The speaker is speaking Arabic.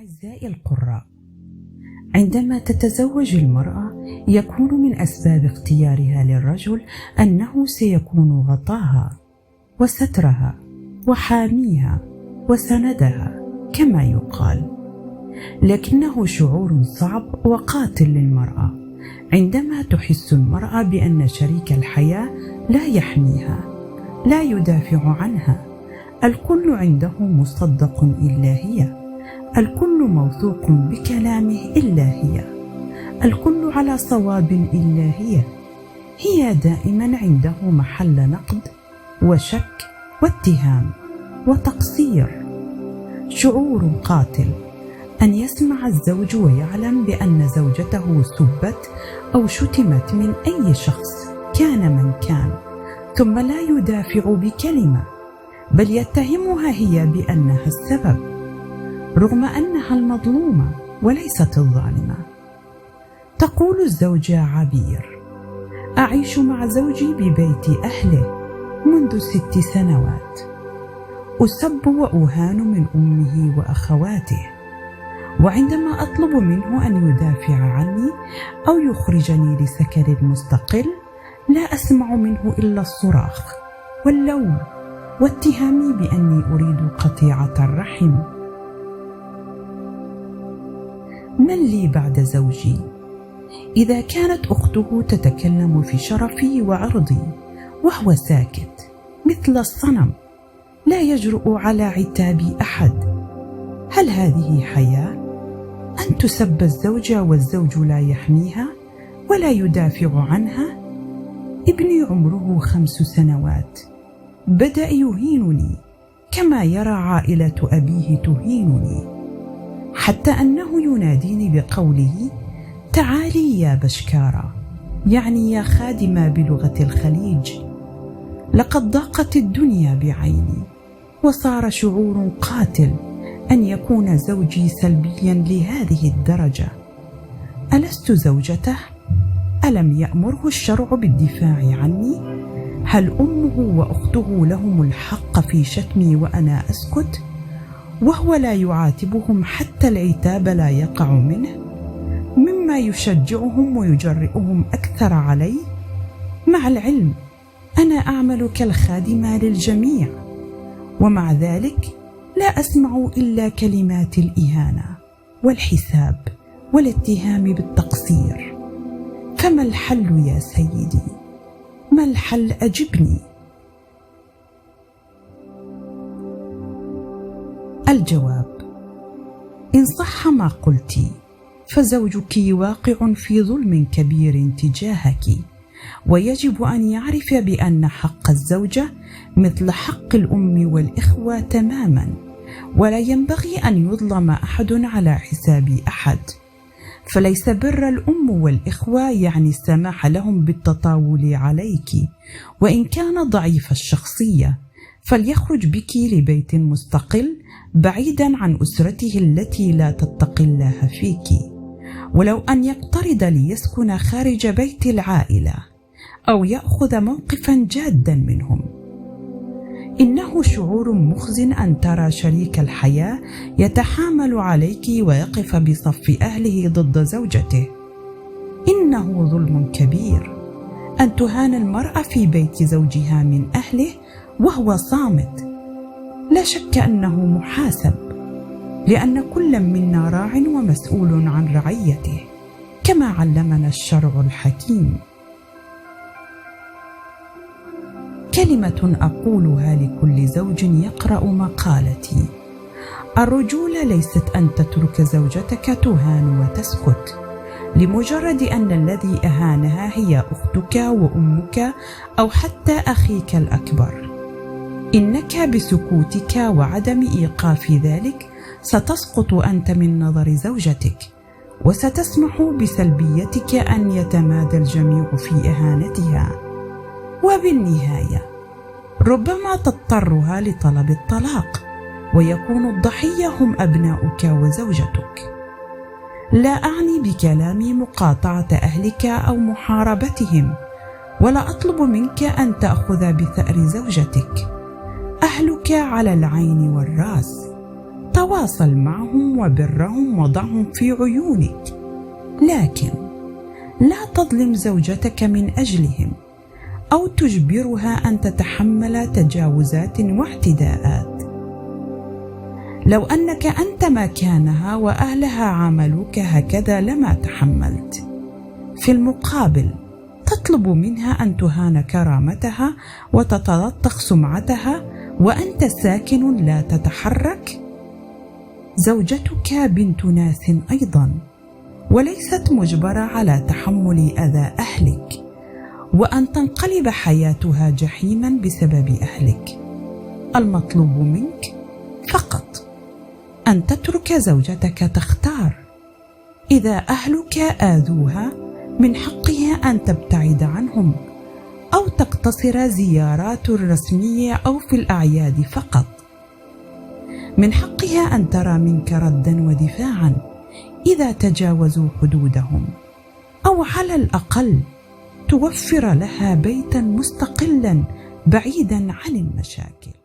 أعزائي القراء، عندما تتزوج المرأة يكون من أسباب اختيارها للرجل أنه سيكون غطاها وسترها وحاميها وسندها كما يقال، لكنه شعور صعب وقاتل للمرأة عندما تحس المرأة بأن شريك الحياة لا يحميها، لا يدافع عنها. الكل عنده مصدق إلا هي، الكل موثوق بكلامه إلا هي، الكل على صواب إلا هي دائما عنده محل نقد وشك واتهام وتقصير. شعور قاتل أن يسمع الزوج ويعلم بأن زوجته سبت أو شتمت من أي شخص كان من كان، ثم لا يدافع بكلمة، بل يتهمها هي بأنها السبب، رغم أنها المظلومة وليست الظالمة. تقول الزوجة عبير: أعيش مع زوجي ببيت أهله منذ 6 سنوات، أسب وأهان من أمه وأخواته، وعندما أطلب منه أن يدافع عني أو يخرجني لسكن مستقل لا أسمع منه إلا الصراخ واللوم واتهامي بأني أريد قطيعة الرحم. من لي بعد زوجي؟ إذا كانت أخته تتكلم في شرفي وعرضي وهو ساكت مثل الصنم لا يجرؤ على عتاب أحد، هل هذه حياة؟ أن تسب الزوجة والزوج لا يحميها ولا يدافع عنها؟ ابني عمره 5 سنوات بدأ يهينني كما يرى عائلة أبيه تهينني، حتى أنه يناديني بقوله: تعالي يا بشكارة، يعني يا خادمة بلغة الخليج. لقد ضاقت الدنيا بعيني، وصار شعور قاتل أن يكون زوجي سلبيا لهذه الدرجة. ألست زوجته؟ ألم يأمره الشرع بالدفاع عني؟ هل أمه وأخته لهم الحق في شتمي وأنا أسكت؟ وهو لا يعاتبهم حتى العتاب لا يقع منه، مما يشجعهم ويجرئهم أكثر علي. مع العلم أنا أعمل كالخادمة للجميع، ومع ذلك لا أسمع إلا كلمات الإهانة والحساب والاتهام بالتقصير. فما الحل يا سيدي؟ ما الحل؟ أجبني. الجواب: إن صح ما قلت فزوجك واقع في ظلم كبير تجاهك، ويجب أن يعرف بأن حق الزوجة مثل حق الأم والإخوة تماما، ولا ينبغي أن يظلم أحد على حساب أحد. فليس بر الأم والإخوة يعني السماح لهم بالتطاول عليك، وإن كان ضعيف الشخصية فليخرج بك لبيت مستقل بعيدا عن أسرته التي لا تتقي الله فيك، ولو أن يقترض ليسكن خارج بيت العائلة أو يأخذ موقفا جادا منهم. إنه شعور محزن أن ترى شريك الحياة يتحامل عليك ويقف بصف أهله ضد زوجته. إنه ظلم كبير أن تهان المرأة في بيت زوجها من أهله وهو صامت. لا شك أنه محاسب، لأن كل منا راع ومسؤول عن رعيته، كما علمنا الشرع الحكيم. كلمة أقولها لكل زوج يقرأ مقالتي: الرجولة ليست أن تترك زوجتك تهان وتسكت لمجرد أن الذي أهانها هي أختك وأمك أو حتى أخيك الأكبر. إنك بسكوتك وعدم إيقاف ذلك ستسقط أنت من نظر زوجتك، وستسمح بسلبيتك أن يتمادى الجميع في إهانتها، وبالنهاية ربما تضطرها لطلب الطلاق، ويكون الضحية هم أبناؤك وزوجتك. لا أعني بكلامي مقاطعة أهلك أو محاربتهم، ولا أطلب منك أن تأخذ بثأر زوجتك. أهلك على العين والرأس، تواصل معهم وبرهم وضعهم في عيونك، لكن لا تظلم زوجتك من أجلهم أو تجبرها أن تتحمل تجاوزات واعتداءات. لو أنك أنت مكانها وأهلها عاملوك هكذا لما تحملت. في المقابل تطلب منها أن تهان كرامتها وتتلطخ سمعتها وأنت ساكن لا تتحرك؟ زوجتك بنت ناس أيضا، وليست مجبرة على تحمل أذى أهلك وأن تنقلب حياتها جحيما بسبب أهلك. المطلوب منك فقط أن تترك زوجتك تختار. إذا أهلك آذوها من حقها أن تبتعد عنهم أو تقتصر زيارات رسمية أو في الأعياد فقط. من حقها أن ترى منك ردا ودفاعا إذا تجاوزوا حدودهم، أو على الأقل توفر لها بيتا مستقلا بعيدا عن المشاكل.